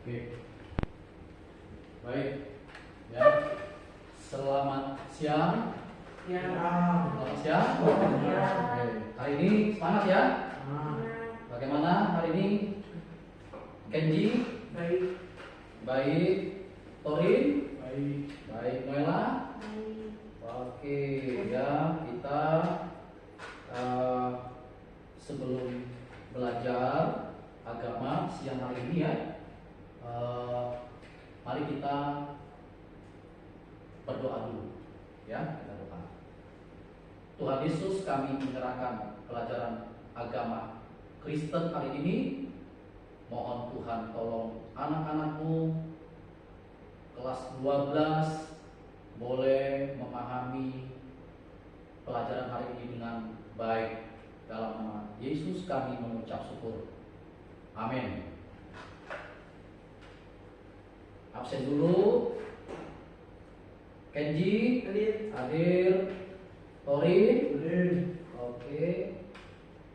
Oke, baik ya. Selamat siang. Ya. Selamat siang. Ya. Oke. Hari ini semangat ya. Bagaimana hari ini? Kenji? Baik. Baik. Torin? Baik. Baik. Noela? Baik. Oke ya, kita sebelum belajar agama siang hari ini ya, mari kita berdoa dulu ya. Kita doa. Tuhan Yesus, kami menyerahkan pelajaran agama Kristen hari ini. Mohon Tuhan tolong anak-anak-Mu kelas 12 boleh memahami pelajaran hari ini dengan baik. Dalam nama Yesus kami mengucap syukur. Amin. Absen dulu. Kenji hadir. Torin oke.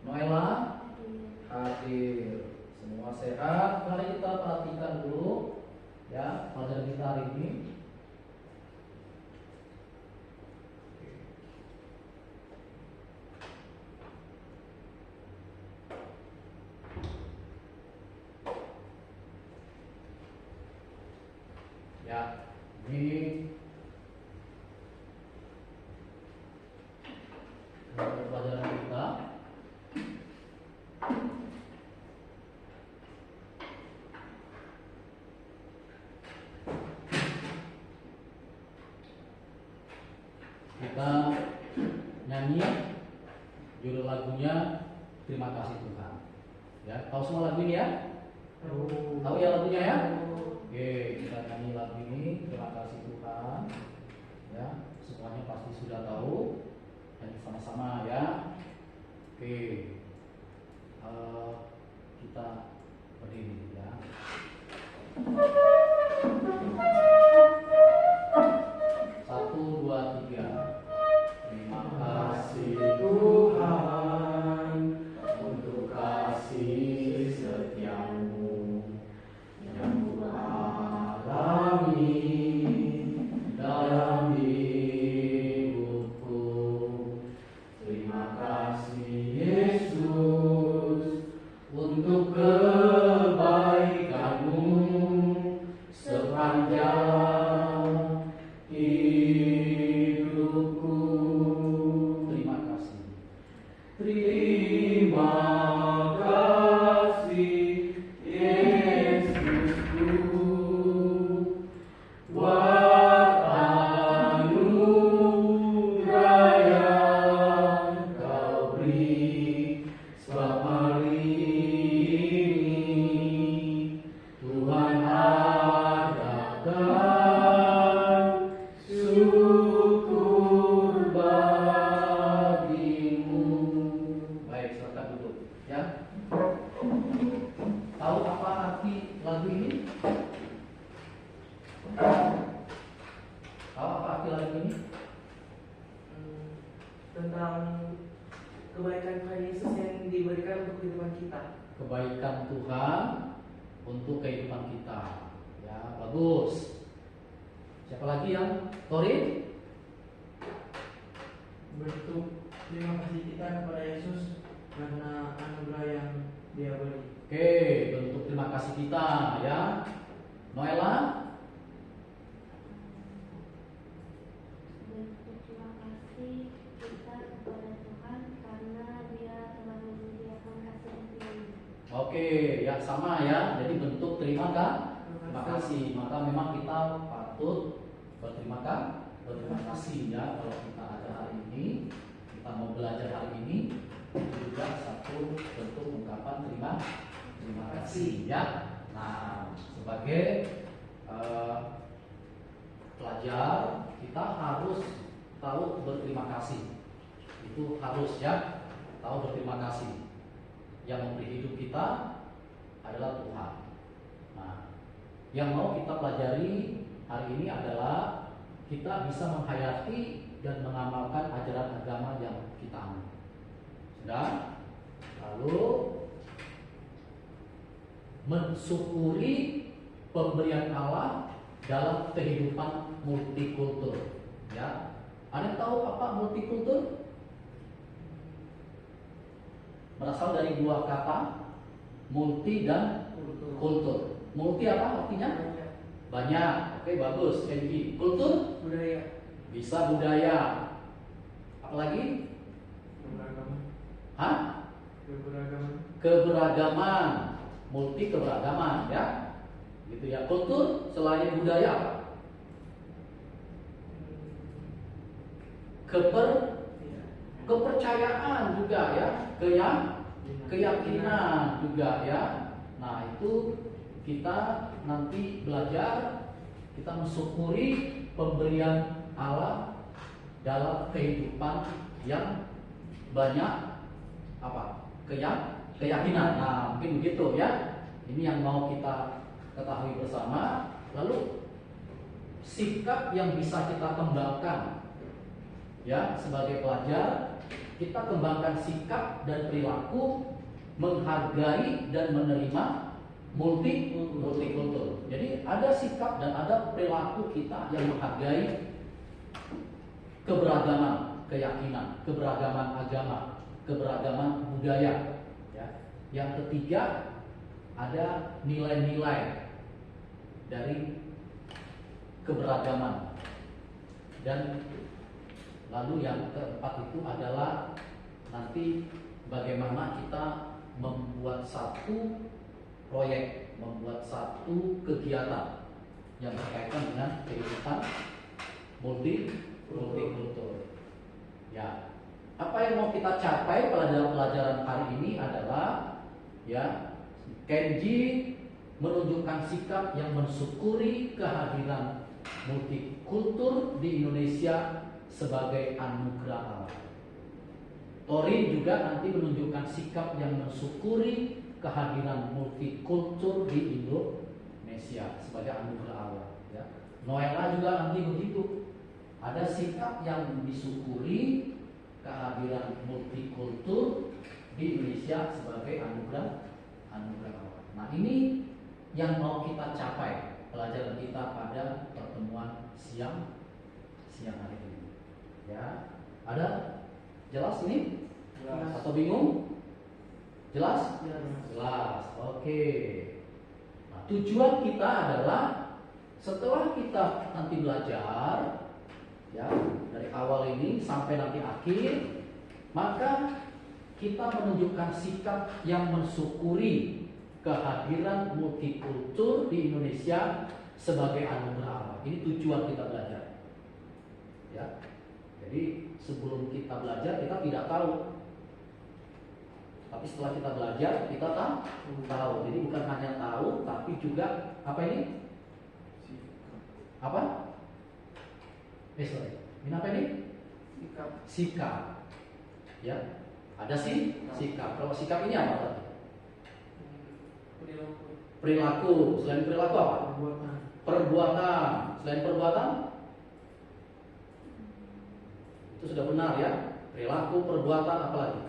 Noela hadir. Semua sehat. Mari kita perhatikan dulu ya pelajaran kita hari ini. Ya, ini pelajaran kita. Kita nyanyi judul lagunya Terima Kasih Tuhan. Ya, tahu semua lagu ini ya? Tahu ya lagunya ya? Oke, kita nyanyi lagu ini Terima Kasih Tuhan. Ya, semuanya pasti sudah tahu. Nyanyi sama-sama ya. Oke, kita berdiri ya. Satu, dua, tiga. Terima kasih Tuhan untuk kasih setiamu yang Ku alami dalam hidupku. Terima kasih Yesus untuk kebaikan-Mu sepanjang hidupku. Terima kasih. Terima kasih Yesusku buat anugerah yang Kau beri. Sebab hari ini Tuhan adakan syukur bagimu. Baik, silakan duduk ya. Tahu apa arti lagu ini? Tahu apa arti lagu ini? Tentang kebaikan Tuhan Yesus yang diberikan untuk kehidupan kita. Kebaikan Tuhan untuk kehidupan kita. Ya, bagus. Siapa lagi yang Torin? Bentuk terima kasih kita kepada Yesus karena anugerah yang Dia beri. Oke, bentuk terima kasih kita ya. Noela? Bentuk terima kasih kita kepada Tuhan karena Dia telah menyediakan kasih setianya. Oke, ya sama ya. Jadi bentuk terima kasih. Maka memang kita patut berterima kasih ya kalau kita ada hari ini, kita mau belajar hari ini. Itu juga satu bentuk ungkapan terima kasih ya. Nah, sebagai pelajar kita harus tahu berterima kasih. Itu harus ya, tahu berterima kasih. Yang memberi hidup kita adalah Tuhan. Nah, yang mau kita pelajari hari ini adalah kita bisa menghayati dan mengamalkan ajaran agama yang kita anut. Sudah? Lalu mensyukuri pemberian Allah dalam kehidupan multikultur. Ya, ada yang tahu apa multikultur? Berasal dari dua kata, multi dan kultur. Multi apa artinya? Banyak. Oke, bagus. Kenji. Kultur? Budaya. Bisa budaya. Apalagi? Keberagaman. Hah? Keberagaman. Keberagaman. Multi keberagaman, ya. Gitu ya. Kultur selain budaya apa? Kepercayaan juga ya, keyakinan juga ya. Nah itu kita nanti belajar, kita mensyukuri pemberian Allah dalam kehidupan yang banyak apa? Keyakinan. Nah mungkin begitu ya. Ini yang mau kita ketahui bersama. Lalu sikap yang bisa kita kembangkan ya sebagai pelajar, kita kembangkan sikap dan perilaku menghargai dan menerima multikultur. Jadi ada sikap dan ada perilaku kita yang menghargai keberagaman keyakinan, keberagaman agama, keberagaman budaya. Ya. Yang ketiga ada nilai-nilai dari keberagaman. Dan lalu yang keempat itu adalah nanti bagaimana kita membuat satu proyek, membuat satu kegiatan yang berkaitan dengan kehidupan multikultur. Ya, apa yang mau kita capai pada pelajaran hari ini adalah ya Kenji menunjukkan sikap yang mensyukuri kehadiran multikultur di Indonesia sebagai anugerah Allah. Torin juga nanti menunjukkan sikap yang mensyukuri kehadiran multikultur di Indonesia sebagai anugerah Allah. Ya. Noella juga nanti begitu. Ada sikap yang disyukuri kehadiran multikultur di Indonesia sebagai anugerah Allah. Nah ini yang mau kita capai pelajaran kita pada pertemuan siang hari ini. Ya, ada jelas ini? Jelas. Atau bingung? Jelas? Jelas. Jelas. Oke. Nah, tujuan kita adalah setelah kita nanti belajar ya dari awal ini sampai nanti akhir, maka kita menunjukkan sikap yang mensyukuri kehadiran multikultur di Indonesia sebagai anugerah Allah. Ini tujuan kita belajar. Ya. Jadi sebelum kita belajar kita tidak tahu. Tapi setelah kita belajar kita tahu. Jadi bukan hanya tahu tapi juga apa ini? Apa? Sorry. Ini apa ini? Sikap. Ya. Ada sikap. Kalau sikap ini apa tadi? Perilaku. Selain perilaku apa? Perbuatan. Selain perbuatan? Itu sudah benar ya. Perilaku, perbuatan, apa lagi?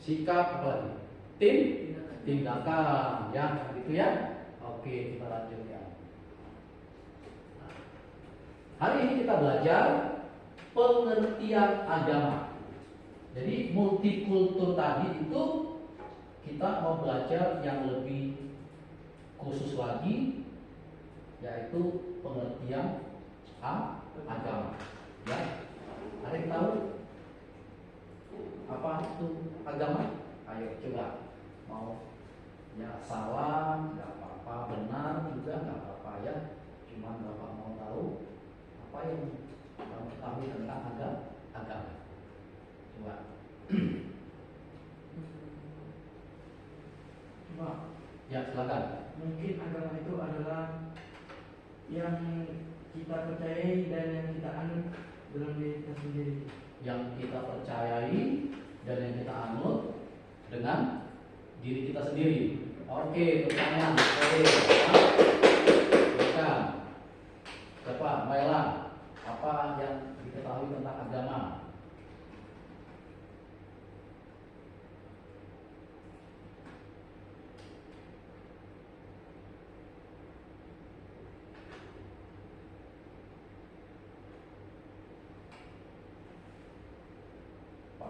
Sikap, apa lagi? Tindakan, ya, gitu ya. Oke, kita lanjut ya. Hari ini kita belajar pengertian agama. Jadi multikultur tadi itu kita mau belajar yang lebih khusus lagi, yaitu pengertian agama. Ya, ada yang tahu apa itu agama? Ayo coba, mau ya salah nggak apa-apa, benar juga nggak apa-apa ya. Cuma bapak mau tahu apa yang kamu ketahui tentang agama. Coba. Pak, Ya silakan. mungkin agama itu adalah yang kita percayai dan yang kita anut dalam diri kita sendiri. Yang kita percayai dan yang kita anut dengan diri kita sendiri. Oke, pertanyaan. Oke. Bukan. Siapa? Maela. Apa yang diketahui tentang agama?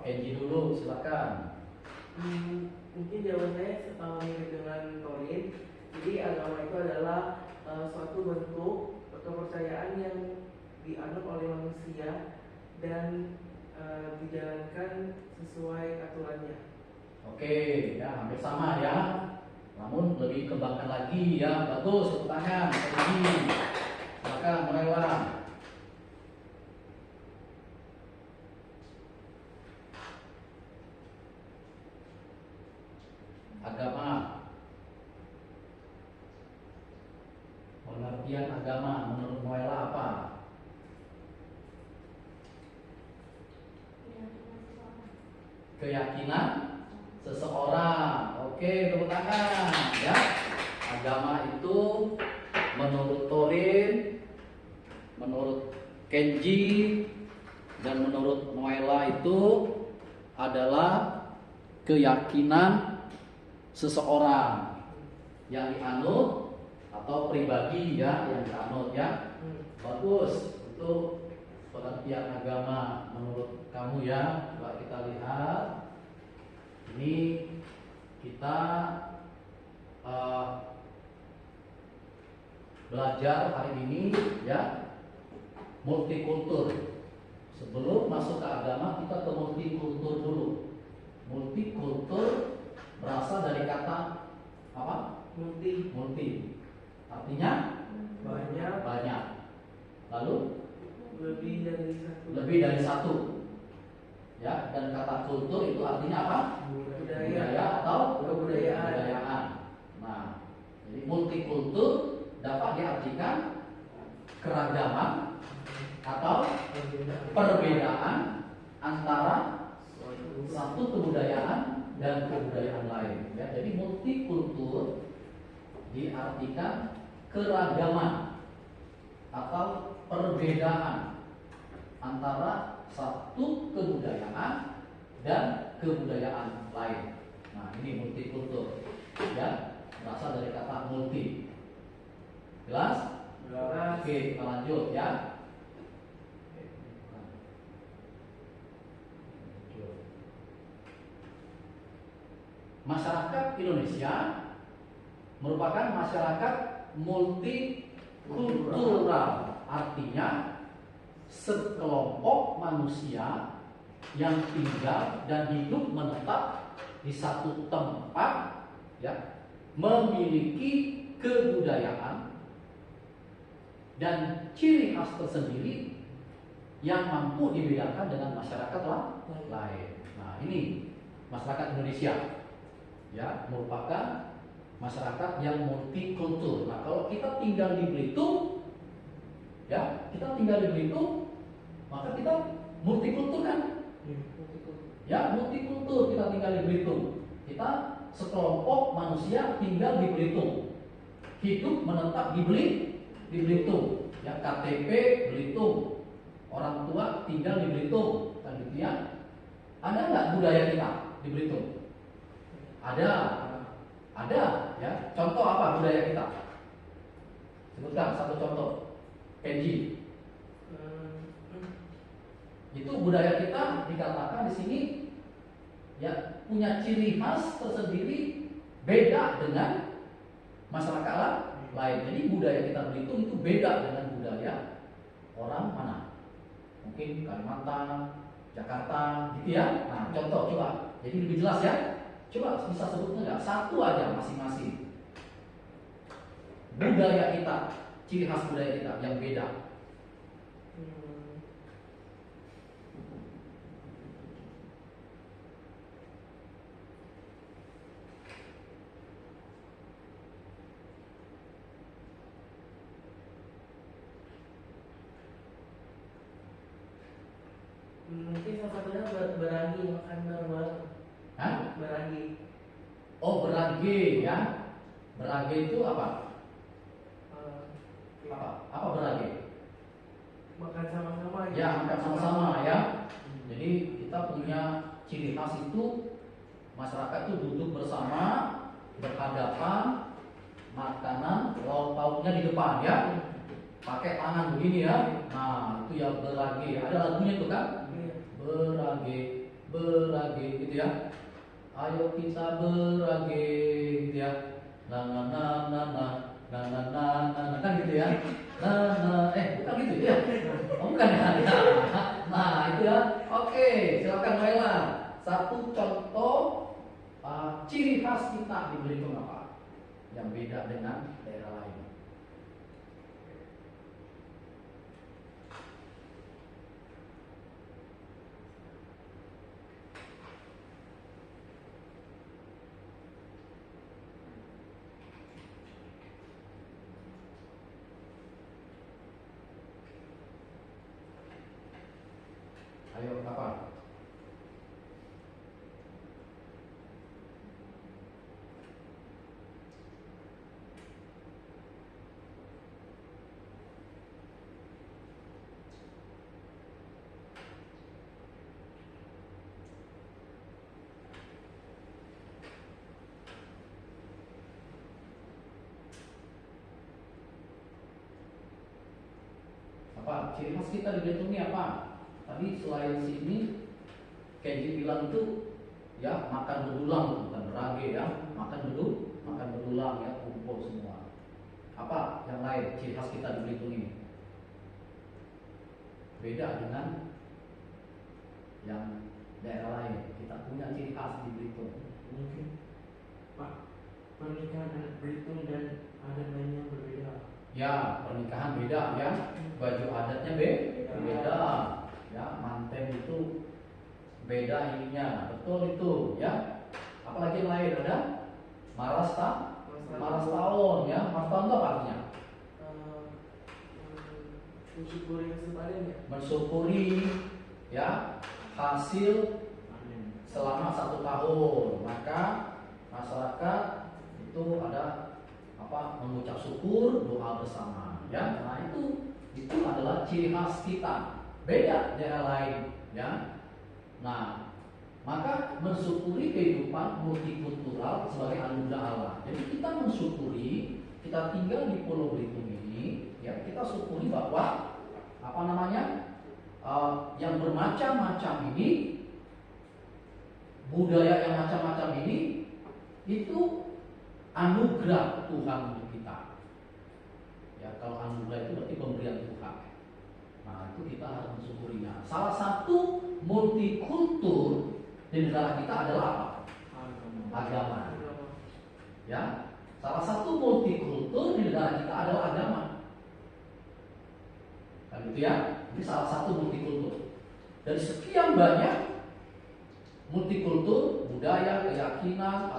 Kenji dulu, silakan. Mungkin jawaban saya mirip dengan Torin. Jadi agama itu adalah suatu bentuk kepercayaan yang dianut oleh manusia dan dijalankan sesuai aturannya. Oke, ya hampir sama ya. Namun lebih kembangkan lagi ya. Bagus, tepuk tangan. Kenji. Silakan mulai Wang. Agama. Pengertian agama menurut Noella apa? Keyakinan seseorang. Oke, tepuk tangan ya. Agama itu menurut Torin, menurut Kenji, dan menurut Noella itu adalah keyakinan seseorang yang dianut atau pribadi ya yang dianut ya. Bagus, itu pengertian agama menurut kamu ya. Coba kita lihat. Ini kita belajar hari ini ya multikultur. Sebelum masuk ke agama kita ke multikultur dulu. Multikultur berasal dari kata apa? Multi. Artinya banyak. Lalu lebih dari satu. Ya, dan kata kultur itu artinya apa? Budaya atau kebudayaan. Nah, jadi multikultur dapat diartikan keragaman atau perbedaan antara satu kebudayaan dan kebudayaan lain. Ya, jadi multikultur diartikan keragaman atau perbedaan antara satu kebudayaan dan kebudayaan lain. Nah, ini multikultur. Ya, berasal dari kata multi. Jelas? Oke, kita lanjut ya. Masyarakat Indonesia merupakan masyarakat multikultural. Artinya sekelompok manusia yang tinggal dan hidup menetap di satu tempat ya, memiliki kebudayaan dan ciri khas tersendiri yang mampu dibedakan dengan masyarakat lain. Nah, ini masyarakat Indonesia ya merupakan masyarakat yang multikultur. Nah, kalau kita tinggal di Belitung ya, maka kita multikultur kan? Ya, multikultur kita tinggal di Belitung. Kita sekelompok manusia tinggal di Belitung. Hidup menetap di Belitung. Ya, KTP Belitung. Orang tua tinggal di Belitung, kan gitu ya. Ada nggak budaya kita di Belitung? Ada ya. Contoh apa budaya kita? Sebutkan satu contoh. Kenji. Itu budaya kita dikatakan di sini ya punya ciri khas tersendiri, beda dengan masyarakat lain. Jadi budaya kita Belitung itu beda dengan budaya orang mana? Mungkin Kalimantan, Jakarta, gitu ya. Nah, contoh coba. Jadi lebih jelas ya. Coba bisa sebutnya nggak? Satu aja masing-masing. Budaya kita, ciri khas budaya kita yang beda. Mungkin salah satunya beragi makan bareng-bareng. Hah? Beragi. Oh, berage ya. Berage itu apa? Apa berage? Makan sama-sama. Ya, makan sama-sama ya. Jadi kita punya ciri khas itu masyarakat itu duduk bersama, berhadapan, makanan lauk pauknya di depan ya. Pakai tangan begini ya. Nah, itu ya berage. Ada lagunya tuh kan? Berage, berage gitu ya. Ayo kita berage gitu ya. Na na na na na na na na na na kan gitu ya. Bukan gitu ya. Oh, bukan ya. Nah, itu ya. Oke, silakan Noela. Satu contoh ciri khas kita di Belitung apa? Yang beda dengan daerah lain. Ayo, apa? Apa? Ciri khas kita di Belitung ini apa? Tadi selain sini Kenji bilang itu ya makan berulang, bukan berage ya, makan berulang ya, kumpul semua. Apa yang lain ciri khas kita di Belitung ini? Beda dengan yang daerah lain. Kita punya ciri khas di Belitung. Mungkin Pak, pernikahan anak Belitung dan adat lainnya berbeda. Ya, pernikahan beda ya, baju adatnya beda. Ya, manten itu beda ininya, betul itu ya. Apalagi yang lain ada maras tahun ya. Maras tahun itu apa artinya? Mensyukuri hasil panen ya. Mensyukuri ya hasil selama 1 tahun. Maka masyarakat itu ada mengucap syukur, doa bersama ya. Nah, itu adalah ciri khas kita. Beda daerah lain ya. Nah, maka mensyukuri kehidupan multikultural sebagai anugerah Allah. Jadi kita mensyukuri kita tinggal di Pulau Belitung ini ya, kita syukuri bahwa yang bermacam-macam ini, budaya yang macam-macam ini itu anugerah Tuhan untuk kita. Ya, kalau anugerah itu berarti pemberian Tuhan. Nah, itu kita harus mensyukurinya. Salah satu multikultur di negara kita adalah apa? Agama. Ya, salah satu multikultur di negara kita adalah agama. Kan gitu ya? Ini salah satu multikultur. Dari sekian banyak multikultur, budaya, keyakinan,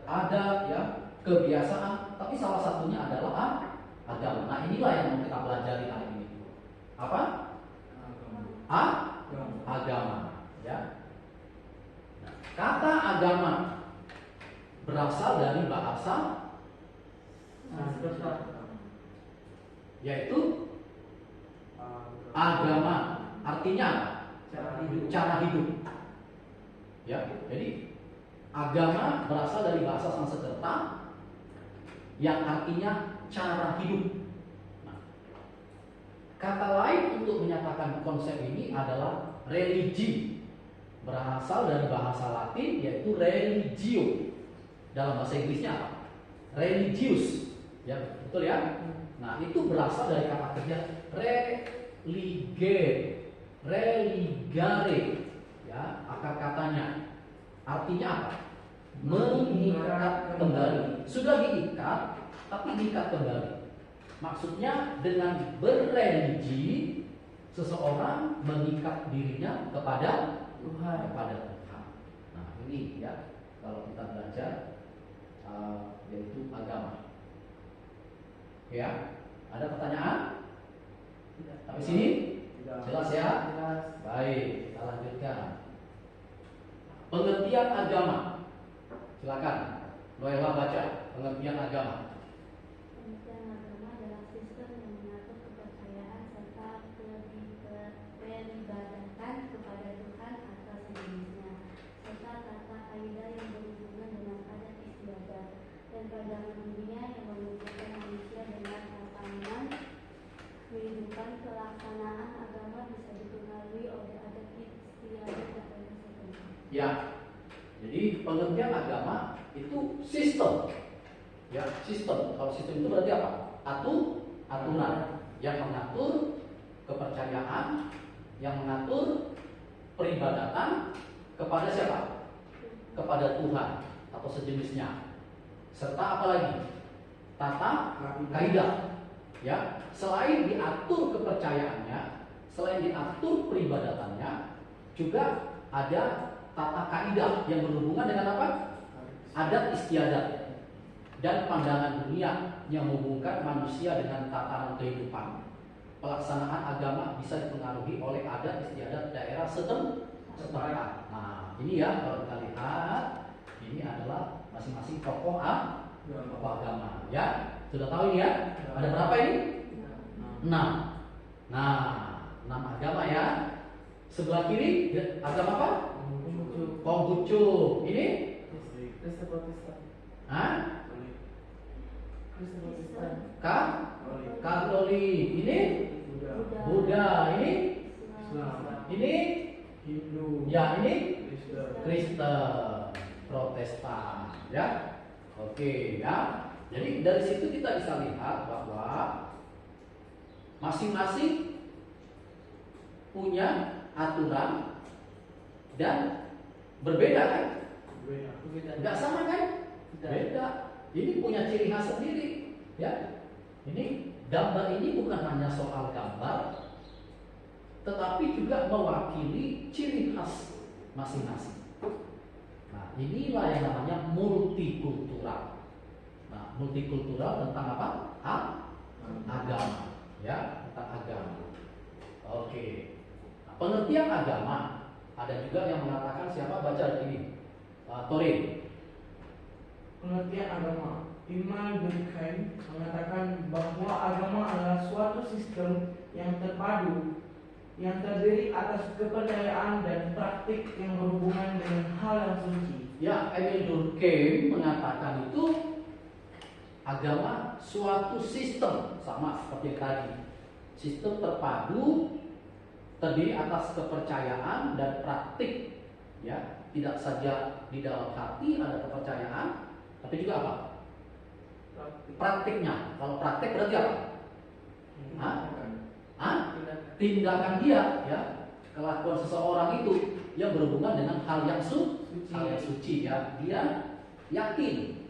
adat ya, kebiasaan, tapi salah satunya adalah agama. Nah, inilah yang mau kita pelajari hari ini. Apa? Agama ya. Nah, kata agama berasal dari bahasa yaitu agama. Artinya apa? Cara hidup. Ya, jadi agama berasal dari bahasa Sanskerta yang artinya cara hidup. Nah, kata lain untuk menyatakan konsep ini adalah religi. Berasal dari bahasa Latin yaitu religio. Dalam bahasa Inggrisnya apa? Religius. Ya, betul ya? Nah, itu berasal dari kata kerja religare. Ya, akar katanya artinya apa? Mengikat kembali. Sudah diikat, tapi diikat kembali. Maksudnya dengan berreligi seseorang mengikat dirinya kepada Tuhan. Nah, ini ya kalau kita belajar yaitu agama. Ya, ada pertanyaan? Tidak. Sampai sini? Jelas ya? Jelas. Baik, kita lanjutkan. Pengertian agama. Silakan, Noela baca pengertian agama. Pengertian agama adalah sistem yang mengatur kepercayaan serta peribadatan kepada Tuhan atau sejenisnya, serta tata kaidah yang berhubungan dengan adat istiadat dan peradaban dunia yang mengumpulkan manusia dengan tatanan kehidupan. Pelaksanaan agama bisa dipengaruhi oleh adat istiadat dan Ya, jadi pengertian agama itu sistem. Ya, sistem. Kalau sistem itu berarti apa? Aturan yang mengatur kepercayaan, yang mengatur peribadatan kepada siapa? Kepada Tuhan atau sejenisnya. Serta apa lagi? Tata kaidah. Ya, selain diatur kepercayaannya, selain diatur peribadatannya, juga ada tata kaidah yang berhubungan dengan apa? Adat istiadat dan pandangan dunia yang menghubungkan manusia dengan tatanan kehidupan. Pelaksanaan agama bisa dipengaruhi oleh adat istiadat daerah setempat. Nah, ini ya kalau kita lihat, ini adalah masing-masing tokoh agama. Ya, sudah tahu ini ya? Ada berapa ini? 6. Nah, 6 agama ya. Sebelah kiri agama apa? Konghucu. Ini? Kristen Protestan. Hah? Kristen Protestan. Katolik. Ini? Buddha. Ini? Ini? Hindu. Ya, ini? Kristen Protestan. Ya. Oke, ya. Jadi dari situ kita bisa lihat bahwa masing-masing punya aturan dan berbeda kan? Enggak sama kan? Beda. Ini punya ciri khas sendiri, ya. Ini gambar ini bukan hanya soal gambar, tetapi juga mewakili ciri khas masing-masing. Nah, inilah yang namanya multikultural. Nah, multikultural tentang apa? Agama, ya, tentang agama. Oke. Nah, pengertian agama ada juga yang mengatakan siapa baca ini? Torin. Pengertian agama, Immanuel Durkheim mengatakan bahwa agama adalah suatu sistem yang terpadu yang terdiri atas kepercayaan dan praktik yang berhubungan dengan hal yang suci. Ya, Emil Durkheim mengatakan itu agama suatu sistem, sama seperti yang tadi. Sistem terpadu terdiri atas kepercayaan dan praktik, ya. Tidak saja di dalam hati ada kepercayaan, tapi juga apa? Praktiknya. Kalau praktik berarti apa? Tindakan dia, ya, kelakuan seseorang itu yang berhubungan dengan hal yang suci, ya. Dia yakin,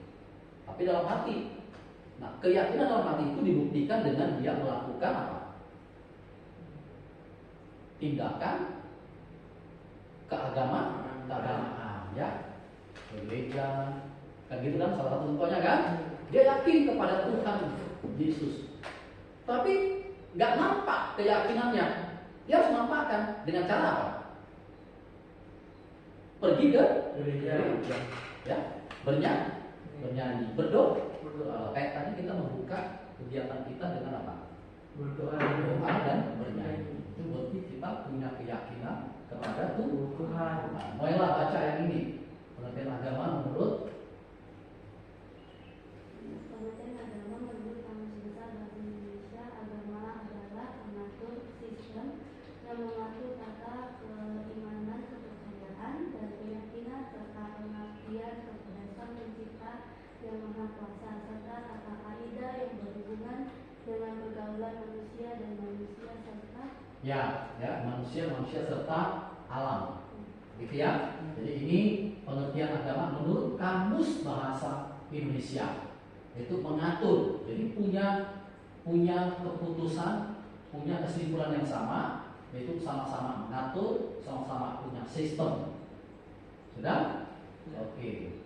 tapi dalam hati. Nah, keyakinan dalam hati itu dibuktikan dengan dia melakukan apa? Tindakan keagamaan, ya, gereja, kan gitu kan, salah satu contohnya kan, dia yakin kepada Tuhan Yesus, tapi nggak nampak keyakinannya. Dia harus nampakkan dengan cara apa? Pergi ke gereja, ya, bernyanyi, berdoa. Kayak tadi kita membuka kegiatan kita dengan apa? Berdoa dan bernyanyi. Itu berarti kita punya keyakinan kepada Tuhan. Nah, mulailah baca yang ini. Pengertian agama menurut Kamus Besar Bahasa Indonesia, agama adalah pengatur sistem yang mengatur tata keimanan, kepercayaan, dan keyakinan serta pengabdian kepada Sang Pencipta yang Maha Kuasa, serta tata kaidah yang berhubungan dengan pergaulan manusia dan manusia serta manusia serta alam. Gitu ya. Jadi ini pengertian agama menurut Kamus Bahasa Indonesia. Itu mengatur. Jadi punya keputusan, punya kesimpulan yang sama, yaitu sama-sama mengatur, sama-sama punya sistem. Sudah? Oke.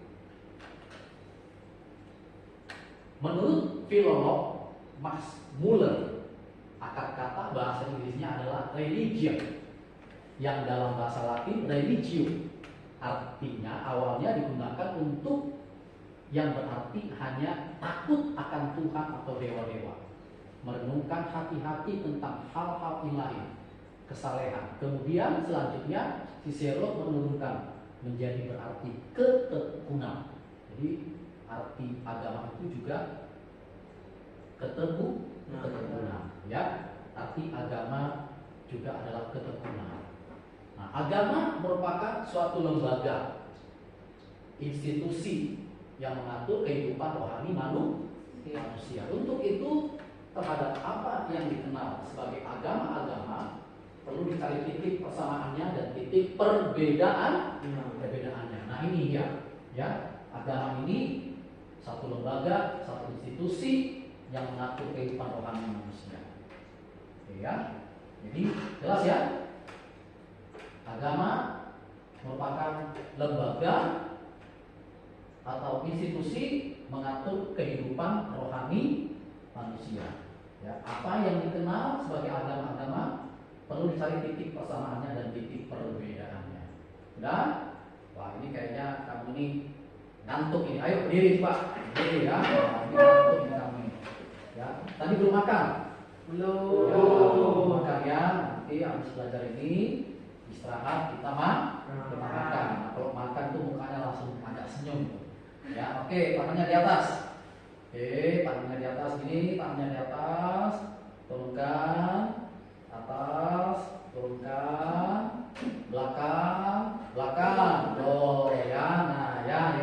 Menurut filolog Max Muller, akar kata bahasa Inggrisnya adalah religion, yang dalam bahasa Latin religio, artinya awalnya digunakan untuk yang berarti hanya takut akan Tuhan atau dewa-dewa, merenungkan hati-hati tentang hal-hal ilahi, kesalehan. Kemudian selanjutnya Cicero menurunkan menjadi berarti ketekunan. Jadi arti agama itu juga ketekunan, ya. Arti agama juga adalah ketekunan. Nah, agama merupakan suatu lembaga, institusi yang mengatur kehidupan rohani manusia. Untuk itu, terhadap apa yang dikenal sebagai agama-agama perlu dicari titik persamaannya dan titik perbedaannya. Nah, ini ya, agama ini satu lembaga, satu institusi yang mengatur kehidupan rohani manusia. Oke, ya. Jadi jelas ya, agama merupakan lembaga atau institusi mengatur kehidupan rohani manusia. Ya, apa yang dikenal sebagai agama-agama perlu dicari titik persamaannya dan titik perbedaannya. Udah? Wah, ini kayaknya kamu ini ngantuk ini. Ayo berdiri Pak. Berdiri ya. Nah, ini ngantuk ini kamu ini. Ya, tadi belum makan? Belum. Ya, belum makan ya. Nanti habis belajar ini istirahat kita makan. Nah, kalau makan tuh mukanya langsung agak senyum. Ya, oke, tangannya di atas. Oke, tangannya di atas gini, tangannya di atas, turunkan, atas, turunkan, belakang, oh ya, nah ya,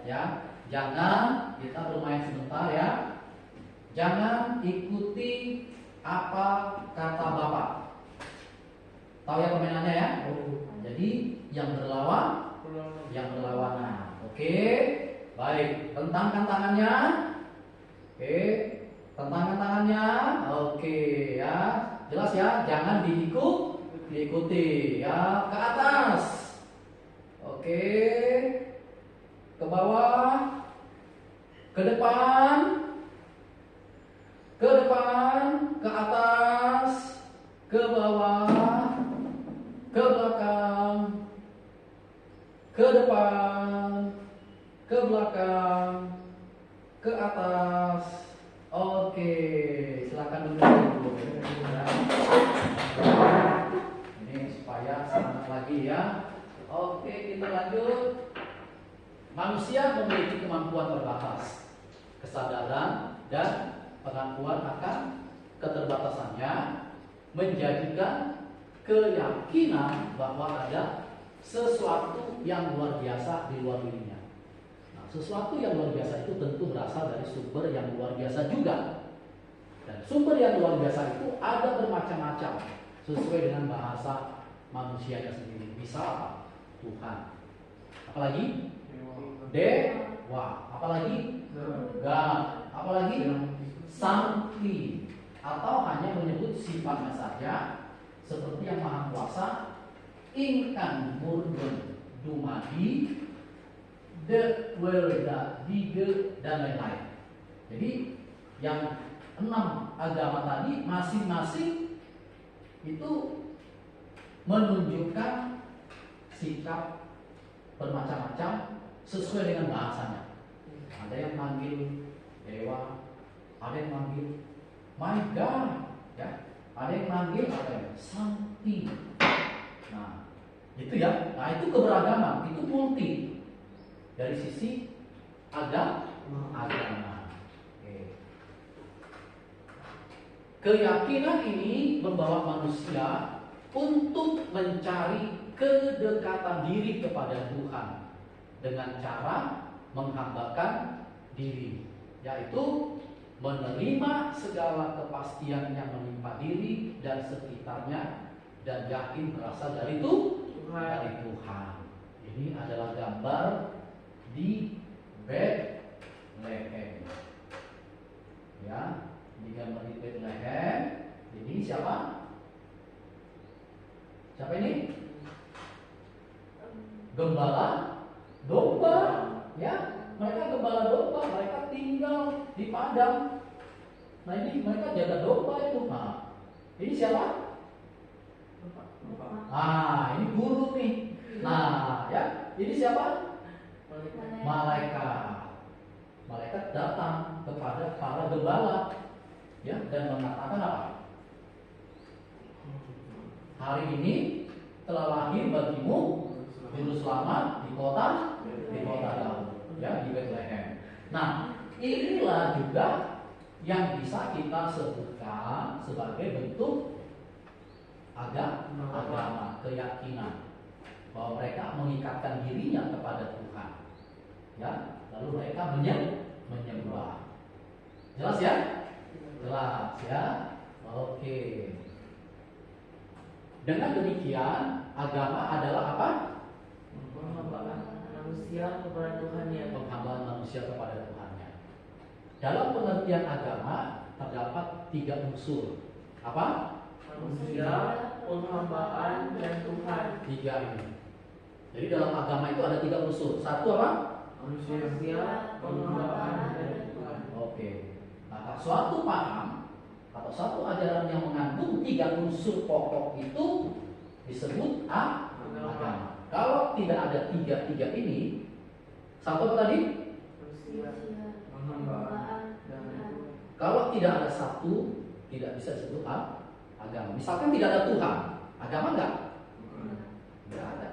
ya, jangan kita bermain sebentar ya, jangan ikuti apa kata Bapak. Tahu ya permainannya ya? Jadi yang berlawanan, oke. Baik, tentangkan tangannya. Oke, tentangkan tangannya. Oke ya. Jelas ya, jangan diikuti ya. Ke atas. Oke. Ke bawah. Ke depan. Ke depan, ke atas, ke bawah, ke belakang, ke depan, ke belakang, ke atas. Oke, silakan duduk. Ini supaya semangat lagi ya. Oke, kita lanjut. Manusia memiliki kemampuan terbatas, kesadaran dan pengakuan akan keterbatasannya menjadikan keyakinan bahwa ada sesuatu yang luar biasa di luar dirinya. Sesuatu yang luar biasa itu tentu berasal dari sumber yang luar biasa juga. Dan sumber yang luar biasa itu ada bermacam-macam sesuai dengan bahasa manusianya sendiri. Bisa apa? Tuhan. Apalagi? Dewa. Apalagi? God. Apalagi? Sakti. Atau hanya menyebut sifatnya saja seperti yang Maha Kuasa, ingkang murni dumadi, the welda, dige, dan lain-lain. Jadi yang 6 agama tadi masing-masing itu menunjukkan sikap bermacam-macam sesuai dengan bahasanya. Ada yang manggil dewa, ada yang manggil my God, ya. Ada yang manggil apa ya? Sakti. Nah, itu ya. Nah, itu keberagaman, itu multi. Dari sisi agama. Oke. Keyakinan ini membawa manusia untuk mencari kedekatan diri kepada Tuhan dengan cara menghambakan diri, yaitu menerima segala kepastian yang menimpa diri dan sekitarnya dan yakin berasal dari Tuhan. Ini adalah gambar di Bethlehem. Ya, di gambar di Bethlehem. Ini siapa? Siapa ini? Gembala domba. Ya, mereka gembala domba. Mereka tinggal di padang. Nah, ini mereka jaga domba itu. Nah, ini siapa? Ini guru nih. Nah, ya, ini siapa? Malaikat. Malaikat datang kepada para gembala, ya, dan mengatakan apa? Hari ini telah lahir bagimu juru selamat di kota Daud, ya, di Bethlehem. Nah, inilah juga yang bisa kita sebutkan sebagai bentuk agama, keyakinan bahwa mereka mengikatkan dirinya kepada Tuhan. Ya, lalu mereka menyembah. Jelas ya? Jelas ya? Oke. Dengan demikian, agama adalah apa? Penghambaan manusia kepada Tuhannya. Penghambaan manusia kepada Tuhannya. Dalam pengertian agama terdapat 3 unsur. Apa? Manusia, penghambaan, dan Tuhan. 3 ini. Jadi dalam agama itu ada 3 unsur. Satu apa? Manusia, penghambaan, dan Tuhan. Oke. Nah, suatu paham atau satu ajaran yang mengandung 3 unsur pokok itu disebut agama. Kalau tidak ada 3 ini, satu apa tadi? Manusia, penghambaan, dan Tuhan. Kalau tidak ada satu, tidak bisa disebut agama. Misalkan tidak ada Tuhan, agama enggak? Enggak ada.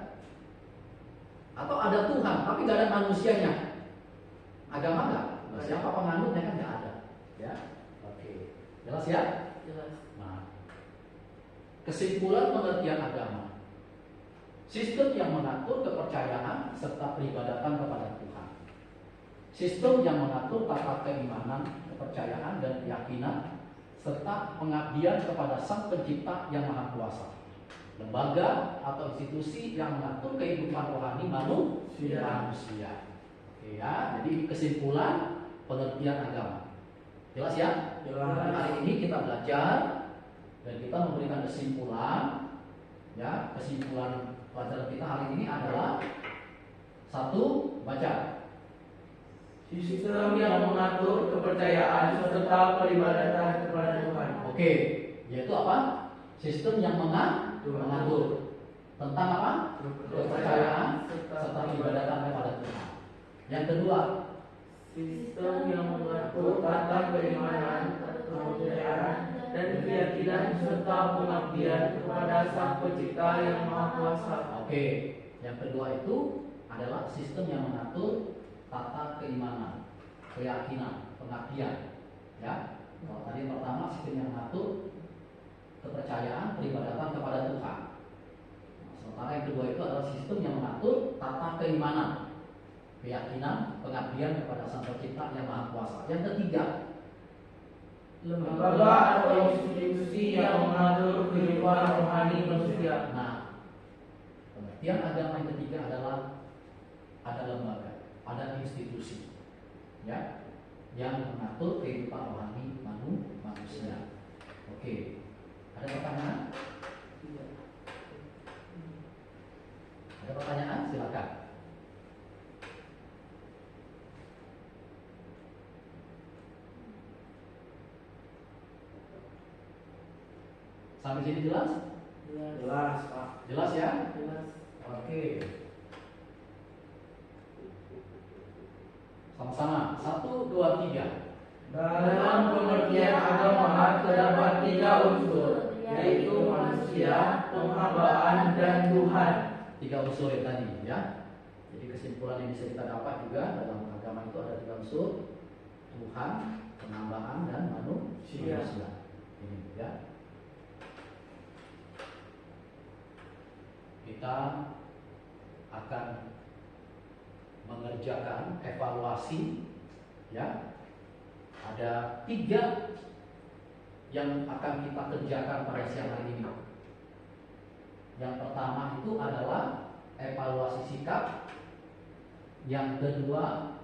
Atau ada Tuhan, tapi enggak ada manusianya, agama enggak? Nah, siapa penganutnya kan enggak ada. Ya, oke, jelas ya? jelas. Nah, kesimpulan pengertian agama, sistem yang mengatur kepercayaan serta peribadatan kepada Tuhan. Sistem yang mengatur tata keimanan, kepercayaan dan keyakinan serta pengabdian kepada Sang Pencipta yang Maha Kuasa. Lembaga atau institusi yang mengatur kehidupan rohani manusia. Oke ya, jadi ini kesimpulan pengertian agama. Jelas ya? Jelas. Hari ini kita belajar dan kita memberikan kesimpulan. Ya, kesimpulan pelajaran kita hari ini adalah 1, baca. Sistem yang mengatur kepercayaan serta peribadatan kepada Tuhan. Oke, yaitu apa? Sistem yang mengatur tentang apa? Kepercayaan serta peribadatan kepada Tuhan. Yang kedua, Sistem yang mengatur tata keimanan, kepercayaan, dan keyakinan serta pengabdian kepada Sang Pencipta yang Maha Kuasa. oke, yang kedua itu adalah sistem yang mengatur tata keimanan, keyakinan, pengabdian. Ya, kalau tadi yang pertama sistem yang mengatur kepercayaan, peribadatan kepada Tuhan. Nah, sementara yang kedua itu adalah sistem yang mengatur tata keimanan, keyakinan, pengabdian kepada Sang Pencipta yang Maha Kuasa. Yang ketiga, Lembaga atau institusi yang mengatur kehidupan rohani manusia. nah, pengertian agama yang ketiga adalah ada lembaga, ada institusi, ya, yang mengatur kehidupan rohani manusia. Oke, ada pertanyaan? Ada pertanyaan? Silakan. Sampai sini jelas? Jelas, Pak. Jelas ya? Jelas. Oke. Sama-sama. 1, 2, 3. Dalam pengertian agama terdapat 3 unsur, yaitu manusia, penghambaan, dan Tuhan. 3 unsur yang tadi ya. Jadi kesimpulan yang bisa kita dapat juga dalam agama itu ada 3 unsur: Tuhan, penghambaan, dan manusia. Ini ya. Kita akan mengerjakan evaluasi ya. Ada 3 yang akan kita kerjakan pada siang hari ini. Yang pertama itu adalah evaluasi sikap. Yang kedua,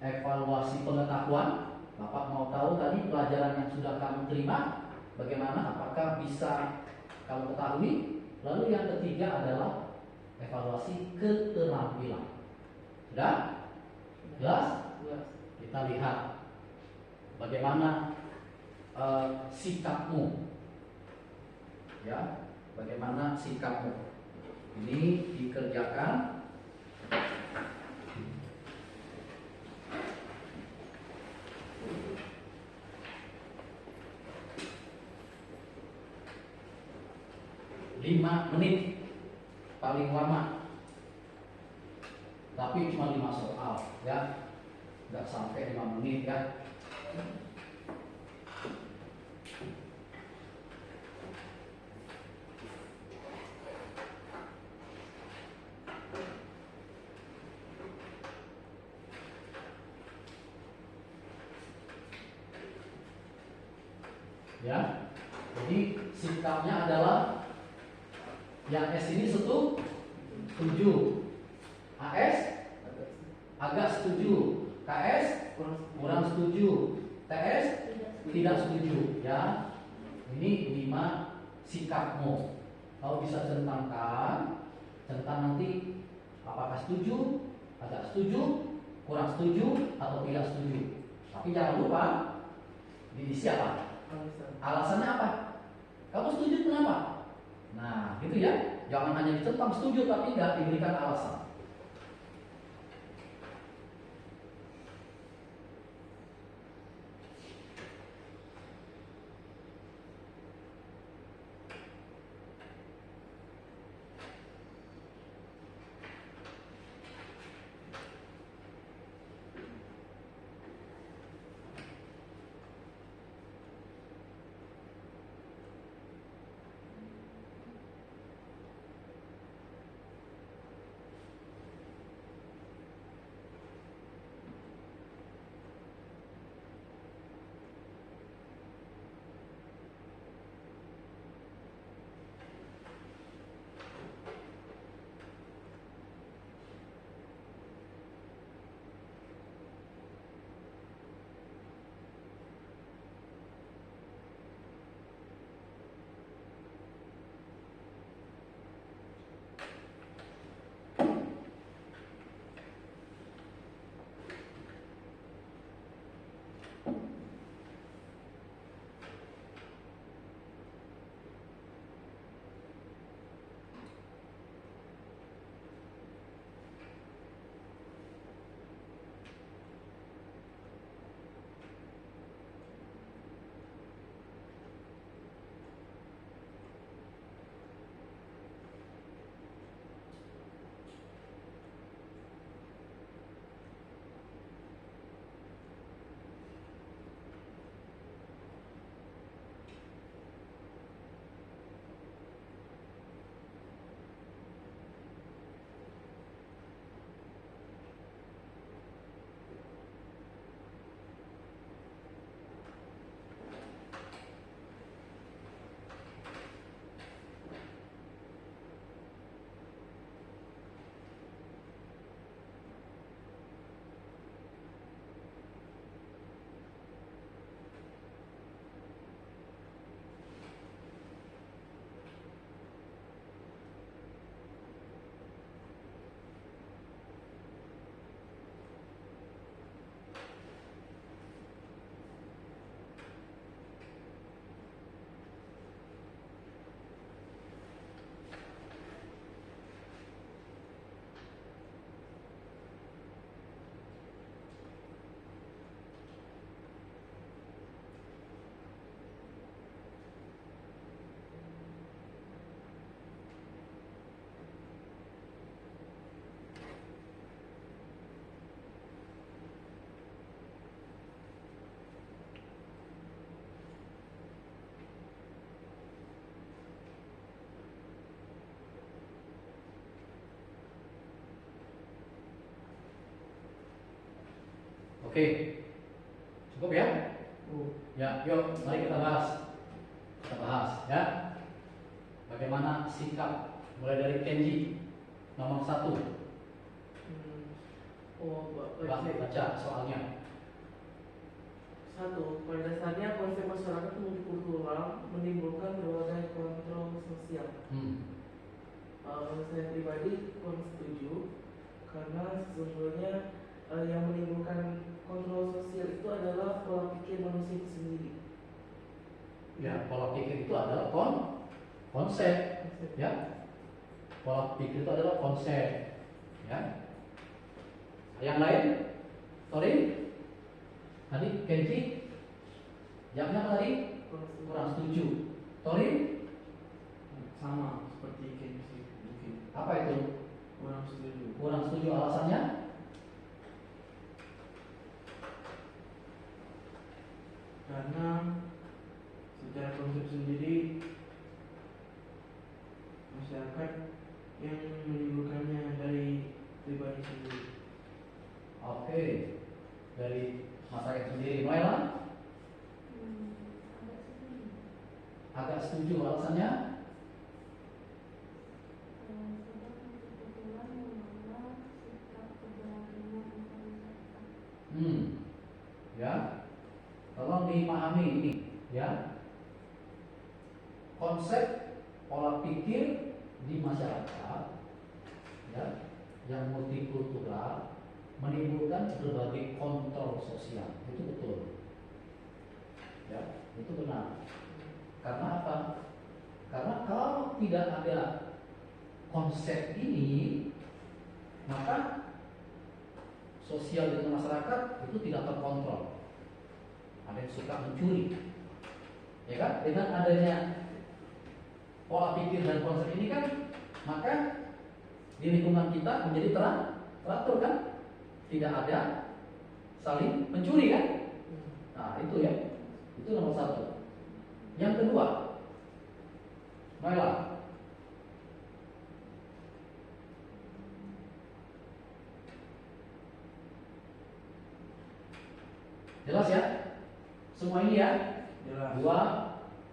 evaluasi pengetahuan. Bapak mau tahu tadi pelajaran yang sudah kamu terima bagaimana, apakah bisa kamu ketahui. Lalu yang ketiga adalah evaluasi keterampilan. Sudah? Jelas? Kita lihat bagaimana sikapmu, ya, bagaimana sikapmu. Ini dikerjakan lima menit paling lama, tapi cuma 5 soal, ya, nggak sampai 5 menit ya. Ya. Jadi sikapnya adalah yang S ini setuju, AS agak setuju, KS kurang setuju, TS tidak setuju. Ya, ini 5 sikapmu. Kau bisa centangkan nanti apakah setuju, agak setuju, kurang setuju, atau tidak setuju. Tapi jangan lupa diisi apa? Alasannya apa? Kamu setuju kenapa? Nah, gitu ya. Jangan hanya dicentang setuju tapi tidak diberikan alasan. Oke, cukup ya? Ya, yuk mari kita bahas. Kita bahas ya. Bagaimana sikap mulai dari Kenji nomor 1. Baca soalnya. 1. Pada dasarnya konsep masyarakat multikultural menimbulkan berbagai kontrol sosial. Saya pribadi kurang setuju karena sesungguhnya yang menimbulkan kontrol sosial itu adalah pola pikir manusia itu sendiri. Ya, pola pikir itu adalah konsep. Ya, pola pikir itu adalah konsep. Ya. Yang lain, sorry, tadi Kenji, jawabnya apa tadi? Kurang setuju. Torin, Sama seperti Kenji mungkin. apa itu? Kurang setuju. Kurang setuju alasannya? Karena secara konsep sendiri masyarakat yang menimbulkannya dari pribadi sendiri. Oke, dari masyarakat sendiri. Mulailah. Agak setuju. Agak setuju alasannya? Sedang kebetulan membawa sikap keberanian antar Ya, tolong dipahami ini, ya. Konsep pola pikir di masyarakat, ya, yang multikultural menimbulkan berbagai kontrol sosial. Itu betul, ya, itu benar. Karena apa? Karena kalau tidak ada konsep ini, maka sosial di masyarakat itu tidak terkontrol. Ada yang suka mencuri, ya kan? Dengan adanya pola pikir dan konsep ini kan, maka di lingkungan kita menjadi teratur kan? Tidak ada saling mencuri kan? Nah itu ya, itu nomor satu. Yang kedua, Maila, jelas ya? Semua ini ya? Jelas. 2,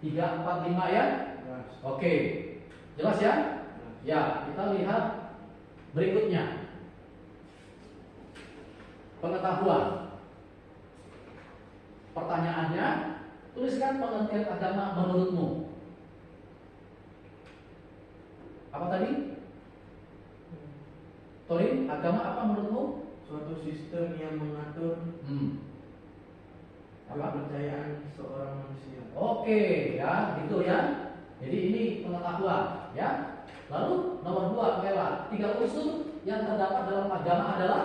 3, 4, 5 ya? Jelas. Oke, jelas ya? Ya, kita lihat berikutnya. Pengetahuan. Pertanyaannya, tuliskan pengertian agama menurutmu. Apa tadi? Torin, agama apa menurutmu? Suatu sistem yang mengatur Apa? kepercayaan seorang manusia. Oke, ya, gitu ya. Jadi ini pengetahuan, ya. Lalu nomor 2, Mela, 3 unsur yang terdapat dalam agama adalah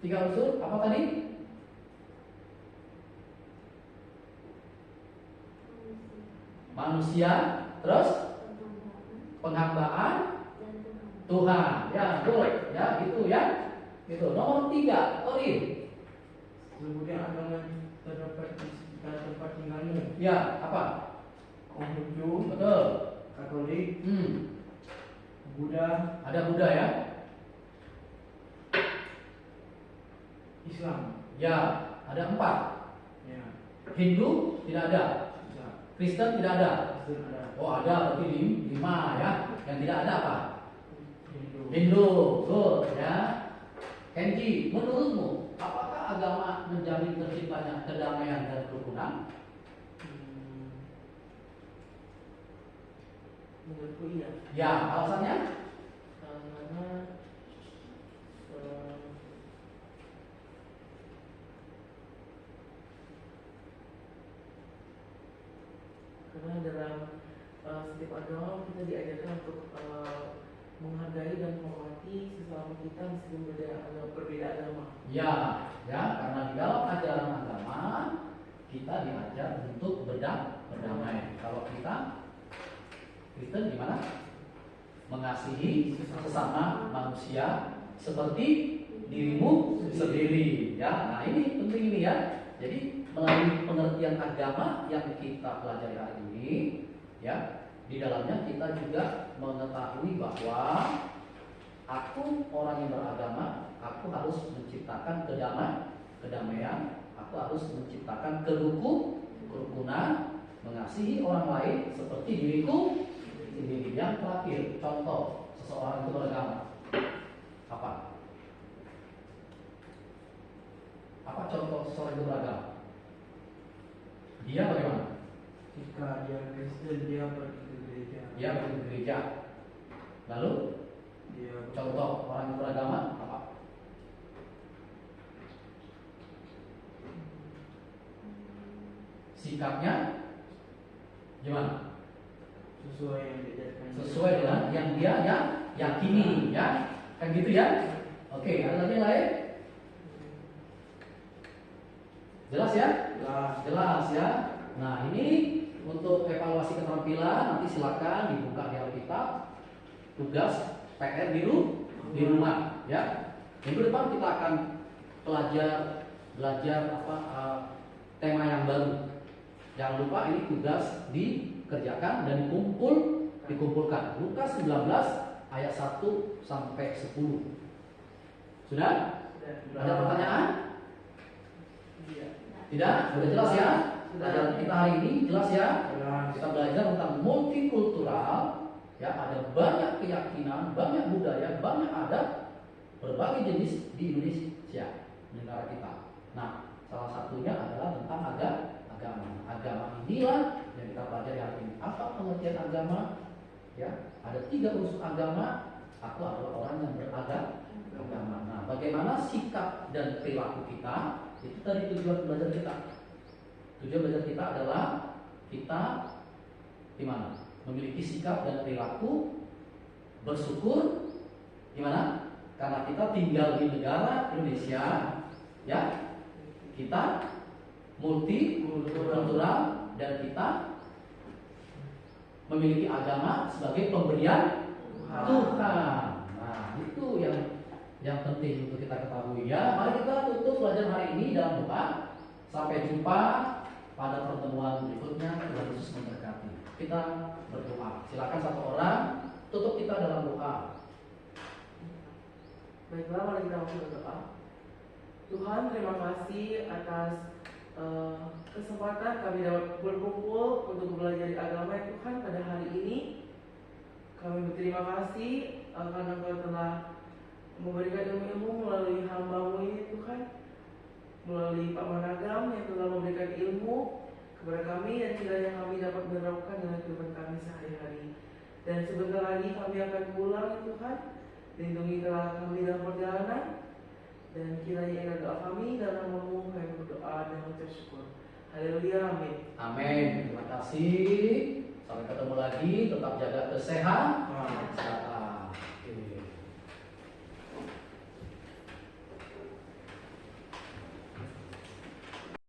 3 unsur apa tadi? Manusia, terus penghambaan Tuhan. Ya, betul. Ya, gitu ya. Gitu. Nomor 3, Torin. Kemudian agama terdapat di sekitar tempat tinggalmu. Ya, apa? Konghucu, Betul. Katolik, Hmm. Buddha, Ada Buddha ya? Islam. Ya, ada 4. Ya, Hindu tidak ada. bisa. Kristen tidak ada. Kristen ada. Oh, ada berarti 5 ya. Yang tidak ada apa? Hindu. Hindu. Betul ya. Kenji, menurutmu apakah agama menjamin terciptanya kedamaian dan kerukunan? Menurutku iya. Ya, alasannya? Karena dalam setiap agama kita diajarkan untuk menghargai dan menghormati sesama kita meskipun berbeda agama. Ya, ya, karena di dalam ajaran agama kita diajar untuk berdamai. Kalau kita Kristen gimana? Mengasihi sesama manusia seperti dirimu sendiri. Ya, nah ini penting ini ya. Jadi melalui pengertian agama yang kita pelajari hari ini, ya, di dalamnya kita juga mengetahui bahwa aku orang yang beragama, aku harus menciptakan kedamaian, aku harus menciptakan kerukunan, mengasihi orang lain seperti diriku sendiri. Yang terakhir, contoh seseorang itu beragama apa? Apa contoh seseorang itu beragama? Dia bagaimana? Jika dia Kristen, dia pergi ke gereja. Dia pergi ke gereja. Lalu Dia contoh orang yang beragama apa? Sikapnya gimana? sesuai yang diajarkan. Sesuai dengan yang dia yakini, ya, kan gitu ya? Oke, ada lagi yang lain? Jelas ya? Jelas. Jelas ya. Nah, ini untuk evaluasi keterampilan nanti silakan dibuka di Alkitab. Tugas PR di rumah, ya. Minggu depan kita akan belajar tema yang baru. Jangan lupa ini tugas dikerjakan dan dikumpulkan. Lukas 19 ayat 1 sampai 10. Sudah? Ada pertanyaan? Iya. Tidak? Sudah jelas ya? Sudah. Pelajaran kita hari ini jelas ya? Jelas. Kita belajar tentang multikultural, ya, ada banyak keyakinan, banyak budaya, banyak adat, berbagai jenis di Indonesia, negara kita. Nah, salah satunya adalah tentang agama. Agama inilah yang kita pelajari hari ini. Apa pengertian agama? Ya, ada 3 unsur agama. Aku adalah orang yang beragama. Nah, bagaimana sikap dan perilaku kita? Itu tadi tujuan belajar kita. Tujuan belajar kita adalah kita gimana? Memiliki sikap dan perilaku bersyukur gimana? Karena kita tinggal di negara Indonesia, ya. Kita multikultural dan kita memiliki agama sebagai pemberian Tuhan. Nah, itu yang penting untuk kita ketahui ya. Mari kita tutup pelajaran hari ini dalam doa. Sampai jumpa pada pertemuan berikutnya. Tuhan Yesus memberkati. Kita berdoa. Silakan satu orang tutup kita dalam doa. Baiklah, mari kita masuk berdoa. Tuhan, terima kasih atas kesempatan kami dapat berkumpul untuk belajar agama Tuhan pada hari ini. Kami berterima kasih karena Engkau telah memberikan ilmu-ilmu melalui hamba-Mu ini Tuhan, melalui Pak Managam yang telah memberikan ilmu kepada kami, dan kiranya kami dapat menerapkan dalam kehidupan kami sehari-hari. Dan sebentar lagi kami akan pulang Tuhan. Lindungilah kami dalam perjalanan, dan kiranya ingat doa kami dalam nama-Mu kami berdoa dan mengucap syukur. Haleluya, amin. Amin. Terima kasih. Sampai ketemu lagi. Tetap jaga kesehatan.